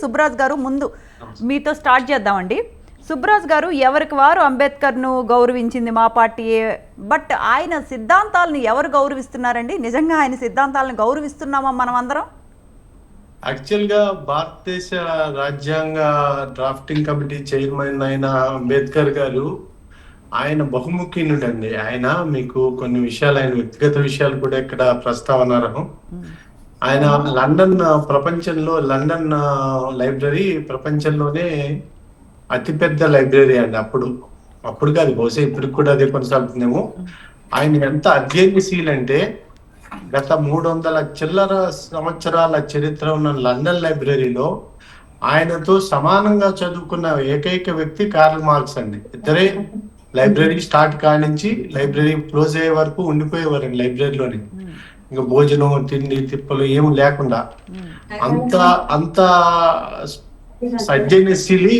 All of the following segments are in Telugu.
సుబ్రాజ్ గారు ముందు మీతో స్టార్ట్ చేద్దామండి. సుబ్రాజ్ గారు ఎవరికి వారు అంబేద్కర్ను గౌరవించింది మా పార్టీయే. బట్ ఆయన సిద్ధాంతాలను ఎవరు గౌరవిస్తున్నారండి? నిజంగా ఆయన సిద్ధాంతాలను గౌరవిస్తున్నామా మనం అందరం? యాక్చువల్గా భారతదేశ రాజ్యాంగ డ్రాఫ్టింగ్ కమిటీ చైర్మన్ అయిన అంబేద్కర్ గారు ఆయన బహుముఖీనుడండి. ఆయన మీకు కొన్ని విషయాలు, ఆయన వ్యక్తిగత విషయాలు కూడా ఇక్కడ ప్రస్తావనార్హం. ఆయన లండన్ లైబ్రరీ ప్రపంచంలోనే అతిపెద్ద లైబ్రరీ అండి. అప్పుడు కాదు, బహుశా ఇప్పటికి కూడా అదే కొనసాగుతుందేమో. ఆయన ఎంత అధ్యయనశీల్ అంటే గత 300 చిల్లర సంవత్సరాల చరిత్ర ఉన్న లండన్ లైబ్రరీలో ఆయనతో సమానంగా చదువుకున్న ఏకైక వ్యక్తి కార్ల్ మార్క్స్ అండి. ఇద్దరే లైబ్రరీ స్టార్ట్ కానించి లైబ్రరీ క్లోజ్ అయ్యే వరకు ఉండిపోయేవారండి లైబ్రరీలోని. ఇంకా భోజనం, తిండి, తిప్పలు ఏమి లేకుండా అంత అంత సజ్జనశీలి.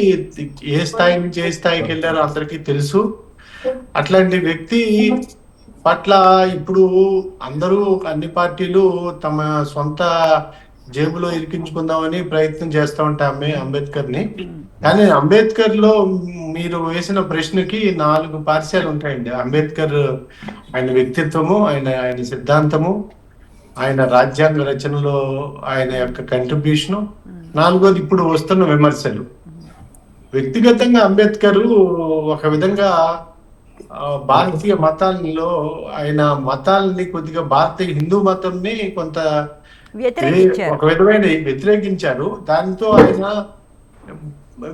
ఏ స్థాయి నుంచి ఏ స్థాయికి వెళ్ళారో అందరికీ తెలుసు. అట్లాంటి వ్యక్తి పట్ల ఇప్పుడు అందరూ, అన్ని పార్టీలు తమ సొంత జేబులో ఇరికించుకుందామని ప్రయత్నం చేస్తూ ఉంటామే అంబేద్కర్ ని. కానీ అంబేద్కర్ లో మీరు వేసిన ప్రశ్నకి 4 పార్శ్యాలు ఉంటాయండి. అంబేద్కర్ ఆయన వ్యక్తిత్వము, ఆయన సిద్ధాంతము, ఆయన రాజ్యాంగ రచనలో ఆయన యొక్క కంట్రిబ్యూషను, 4వది ఇప్పుడు వస్తున్న విమర్శలు. వ్యక్తిగతంగా అంబేద్కర్ ఒక విధంగా భారతీయ మతాల్లో ఆయన మతాలని కొద్దిగా భారతీయ హిందూ మతంని కొంత ఒక విధమైన వ్యతిరేకించారు. దాంతో ఆయన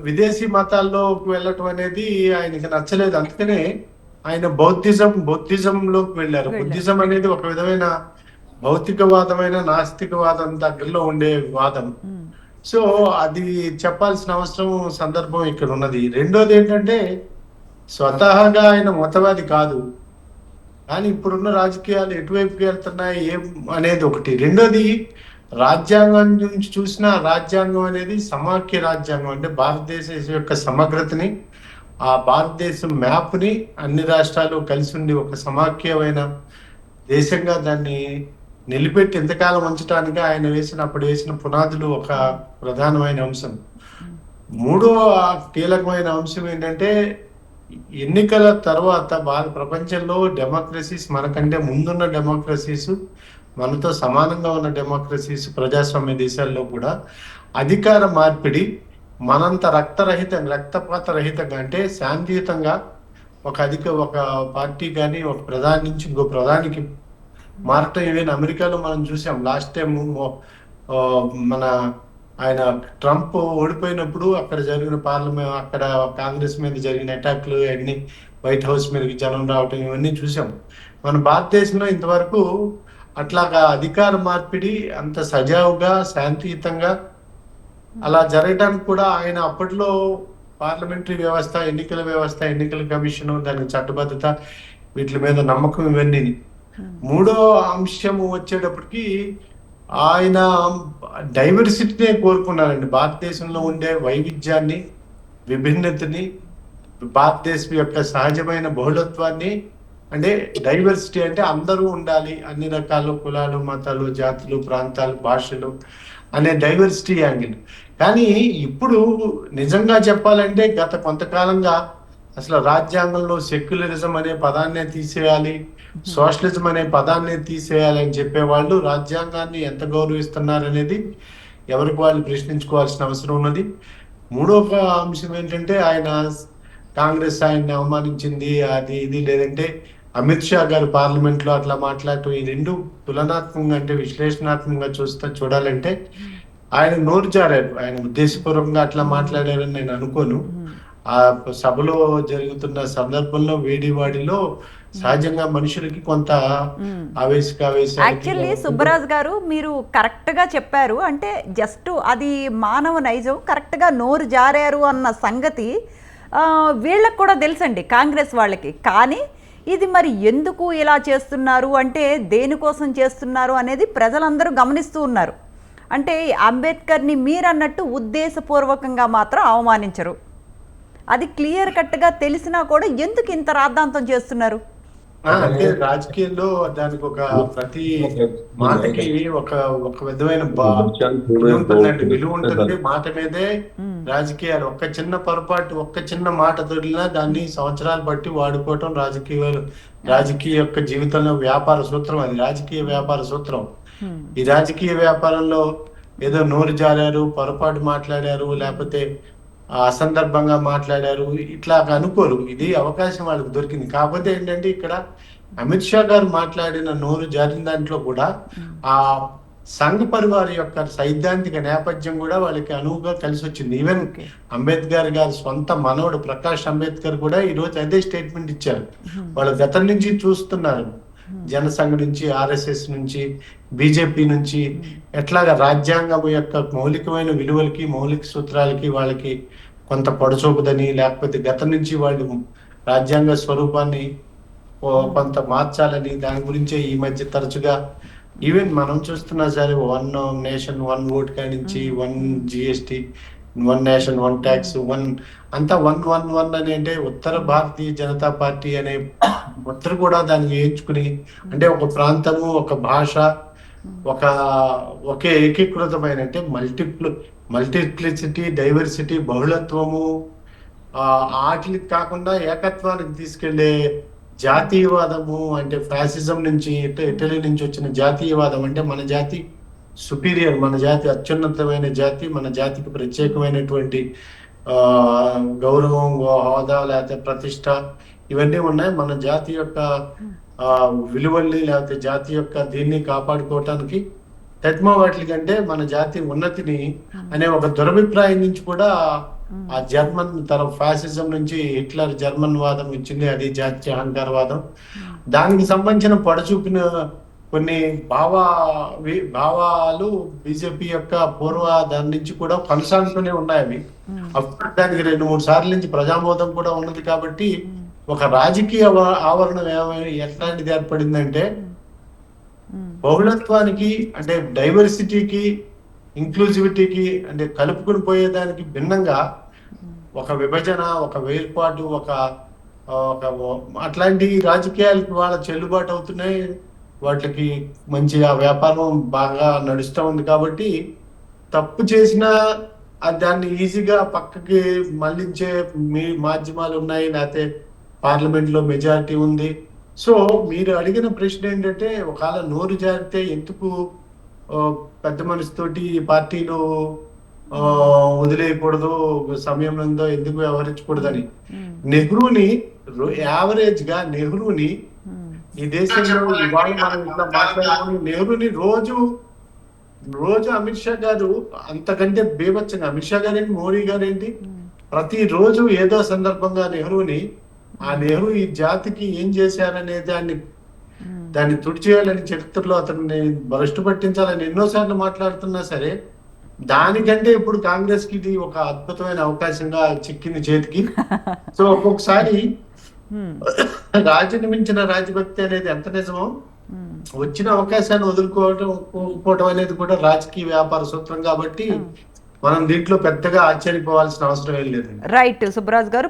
విదేశీ మతాల్లోకి వెళ్ళటం అనేది ఆయనకి నచ్చలేదు. అందుకనే ఆయన బౌద్ధిజంలోకి వెళ్ళారు. బుద్ధిజం అనేది ఒక విధమైన భౌతికవాదమైన నాస్తికవాదం దగ్గరలో ఉండే వాదం. సో అది చెప్పాల్సిన అవసరం, సందర్భం ఇక్కడ ఉన్నది. రెండోది ఏంటంటే, స్వతహాగా ఆయన మతవాది కాదు, కానీ ఇప్పుడున్న రాజకీయాలు ఎటువైపుకి వెళ్తున్నాయి ఏం అనేది ఒకటి. రెండోది, రాజ్యాంగం నుంచి చూసిన రాజ్యాంగం అనేది సమాఖ్య రాజ్యాంగం. అంటే భారతదేశం యొక్క సమగ్రతని, ఆ భారతదేశం మ్యాప్ని అన్ని రాష్ట్రాలు కలిసి ఉండి ఒక సమాఖ్యమైన దేశంగా దాన్ని నిలబెట్టి ఎంతకాలం ఉంచడానికి ఆయన అప్పుడు వేసిన పునాదులు ఒక ప్రధానమైన అంశం. మూడో కీలకమైన అంశం ఏంటంటే, ఎన్నికల తర్వాత ప్రపంచంలో డెమోక్రసీస్, మనకంటే ముందున్న డెమోక్రసీస్, మనతో సమానంగా ఉన్న డెమోక్రసీస్, ప్రజాస్వామ్య దేశాల్లో కూడా అధికార మార్పిడి మనంత రక్తపాత రహితంగా, అంటే శాంతియుతంగా ఒక పార్టీ కానీ ఒక ప్రధాని నుంచి ఇంకో ప్రధానికి మారటం. ఈవెన్ అమెరికాలో మనం చూసాం. లాస్ట్ టైం మన ఆయన ట్రంప్ ఓడిపోయినప్పుడు అక్కడ జరిగిన అక్కడ కాంగ్రెస్ మీద జరిగిన అటాక్లు, అన్ని వైట్ హౌస్ మీదకి జనం రావటం, ఇవన్నీ చూసాం. మన భారతదేశంలో ఇంతవరకు అట్లాగా అధికార మార్పిడి అంత సజావుగా, శాంతియుతంగా అలా జరగడానికి కూడా ఆయన అప్పట్లో పార్లమెంటరీ వ్యవస్థ, ఎన్నికల కమిషన్, దానికి చట్టబద్ధత, వీటి మీద నమ్మకం, ఇవన్నీ. మూడో అంశము వచ్చేటప్పటికి ఆయన డైవర్సిటీనే కోరుకున్నారండి. భారతదేశంలో ఉండే వైవిధ్యాన్ని, విభిన్నతని, భారతదేశం యొక్క సహజమైన బహుళత్వాన్ని, అంటే డైవర్సిటీ అంటే అందరూ ఉండాలి, అన్ని రకాల కులాలు, మతాలు, జాతులు, ప్రాంతాలు, భాషలు అనే డైవర్సిటీ యాంగిల్. కానీ ఇప్పుడు నిజంగా చెప్పాలంటే గత కొంతకాలంగా అసలు రాజ్యాంగంలో సెక్యులరిజం అనే పదాన్నే తీసేయాలి, సోషలిజం అనే పదాన్ని తీసేయాలి అని చెప్పేవాళ్ళు రాజ్యాంగాన్ని ఎంత గౌరవిస్తున్నారనేది ఎవరికి వాళ్ళు ప్రశ్నించుకోవాల్సిన అవసరం ఉన్నది. మూడవ అంశం ఏంటంటే, కాంగ్రెస్ ఆయన్ని అవమానించింది, అది ఇది, లేదంటే అమిత్ షా గారు పార్లమెంట్ లో అట్లా మాట్లాడటం, ఈ రెండు తులనాత్మకంగా, అంటే విశ్లేషణాత్మకంగా చూడాలంటే ఆయన నోరు జారారు. ఆయన ఉద్దేశపూర్వకంగా అట్లా మాట్లాడారని నేను అనుకోను. ఆ సభలో జరుగుతున్న సందర్భంలో వేడివాడిలో సహజంగా మనుషులకి కొంత యాక్చువల్లీ సుబ్బరాజ్ గారు, మీరు కరెక్ట్ గా చెప్పారు. అంటే జస్ట్ అది మానవ నైజం. కరెక్ట్ గా నోరు జారారు అన్న సంగతి వీళ్ళకి కూడా తెలుసండి, కాంగ్రెస్ వాళ్ళకి. కానీ ఇది మరి ఎందుకు ఇలా చేస్తున్నారు, అంటే దేనికోసం చేస్తున్నారు అనేది ప్రజలందరూ గమనిస్తూ ఉన్నారు. అంటే అంబేద్కర్ని మీరన్నట్టు ఉద్దేశపూర్వకంగా మాత్రం అవమానించరు. అది క్లియర్ కట్గా తెలిసినా కూడా ఎందుకు ఇంత రాద్ధాంతం చేస్తున్నారు? అంటే రాజకీయాల్లో దానికి ఒక ప్రతి మాటకి ఒక ఒక విధమైన ఇది ఉంటుందండి, విలువ ఉంటుంది. మాట మీదే రాజకీయాలు. ఒక్క చిన్న పొరపాటు, ఒక్క చిన్న మాట తొలినా దాన్ని సంవత్సరాలు బట్టి వాడుకోవటం రాజకీయ యొక్క జీవితంలో వ్యాపార సూత్రం. అది రాజకీయ వ్యాపార సూత్రం. ఈ రాజకీయ వ్యాపారంలో ఏదో నోరు జారారు, పొరపాటు మాట్లాడారు, లేకపోతే అసందర్భంగా మాట్లాడారు ఇట్లా అనుకోరు. ఇది అవకాశం వాళ్ళకి దొరికింది. కాకపోతే ఏంటంటే ఇక్కడ అమిత్ షా గారు మాట్లాడిన నోరు జారిన దాంట్లో కూడా ఆ సంఘ పరివార్ యొక్క సైద్ధాంతిక నేపథ్యం కూడా వాళ్ళకి అనువుగా కలిసి వచ్చింది. ఈవెన్ అంబేద్కర్ గారి సొంత మనవడు ప్రకాష్ అంబేద్కర్ కూడా ఈ రోజు అదే స్టేట్మెంట్ ఇచ్చారు. వాళ్ళు గతం నుంచి చూస్తున్నారు, జనసంఘ నుంచి, ఆర్ఎస్ఎస్ నుంచి, బీజేపీ నుంచి ఎట్లాగా రాజ్యాంగం యొక్క మౌలికమైన విలువలకి, మౌలిక సూత్రాలకి వాళ్ళకి కొంత పొడచూపుదని, లేకపోతే గతం నుంచి వాళ్ళు రాజ్యాంగ స్వరూపాన్ని కొంత మార్చాలని, దాని గురించే ఈ మధ్య తరచుగా ఈవెన్ మనం చూస్తున్నా సరే 1 నేషన్ 1 ఓట్ కానించి 1 జిఎస్టి, 1 నేషన్ 1 ట్యాక్స్, 1 అంతా 1 అని అంటే ఉత్తర భారతీయ జనతా పార్టీ అనే ముద్ర కూడా దాన్ని వేయించుకుని, అంటే ఒక ప్రాంతము, ఒక భాష, ఒకే ఏకీకృతమైన అంటే మల్టిప్లిసిటీ, డైవర్సిటీ, బహుళత్వము వాటికి కాకుండా ఏకత్వానికి తీసుకెళ్లే జాతీయవాదము, అంటే ఫ్యాసిజం నుంచి, ఇటలీ నుంచి వచ్చిన జాతీయవాదం. అంటే మన జాతి సుపీరియర్, మన జాతి అత్యున్నతమైన జాతి, మన జాతికి ప్రత్యేకమైనటువంటి గౌరవం, హోదా, లేకపోతే ప్రతిష్ట ఇవన్నీ ఉన్నాయి. మన జాతి యొక్క విలువల్ని, లేకపోతే జాతి యొక్క దీన్ని కాపాడుకోవటానికి వాటి కంటే మన జాతి ఉన్నతిని అనే ఒక దురభిప్రాయం నుంచి కూడా ఆ జర్మన్ ఫ్యాసిజం నుంచి హిట్లర్ జర్మన్ వాదం ఇచ్చింది, అది జాతీయ అహంకారవాదం. దానికి సంబంధించిన పొడచూపిన కొన్ని భావాలు బీజేపీ యొక్క దాని నుంచి కూడా కొనసాగుతూనే ఉన్నాయి. అవి దానికి 2-3 సార్ల నుంచి ప్రజామోదం కూడా ఉన్నది. కాబట్టి ఒక రాజకీయ ఆవరణం ఎట్లాంటిది ఏర్పడిందంటే బహుళత్వానికి, అంటే డైవర్సిటీకి, ఇంక్లూజివిటీకి, అంటే కలుపుకుని పోయేదానికి భిన్నంగా ఒక విభజన, ఒక వేర్పాటు, ఒక అట్లాంటి రాజకీయాలకి వాళ్ళ చెల్లుబాటు అవుతున్నాయి. వాటికి మంచి ఆ వ్యాపారం బాగా నడుస్తూ ఉంది. కాబట్టి తప్పు చేసినా దాన్ని ఈజీగా పక్కకి మళ్లించే మాధ్యమాలు ఉన్నాయి, లేకపోతే పార్లమెంట్ లో మెజారిటీ ఉంది. సో మీరు అడిగిన ప్రశ్న ఏంటంటే, ఒకవేళ నోరు జారితే ఎందుకు పెద్ద మనసుతోటి పార్టీలు వదిలేయకూడదు, సమయం ఉందో ఎందుకు వ్యవహరించకూడదని. నెహ్రూని యావరేజ్ గా ఈ దేశంలో ఇవాళ మనం ఇట్లా మాట్లాడుకుని నెహ్రూని రోజు అమిత్ షా గారు అంతకంటే బీభత్సంగా, అమిత్ షా గారేంటి, మోడీ గారేంటి, ప్రతి రోజు ఏదో సందర్భంగా నెహ్రూ ఈ జాతికి ఏం చేశారనే దాన్ని తుడిచేయాలని, చరిత్రలో అతన్ని భ్రష్టు పట్టించాలని ఎన్నోసార్లు మాట్లాడుతున్నా సరే, దానికంటే ఇప్పుడు కాంగ్రెస్ కి ఇది ఒక అద్భుతమైన అవకాశంగా చిక్కింది చేతికి. సో ఒక్కొక్కసారి రాజుని మించిన రాజభక్తి అనేది ఎంత నిజమో, వచ్చిన అవకాశాన్ని వదులుకోవటం అనేది కూడా రాజకీయ వ్యాపార సూత్రం. కాబట్టి మనం దీంట్లో పెద్దగా ఆశ్చర్యపోవాల్సిన అవసరం ఏం లేదు. రైట్ సుబ్బరాజు గారు.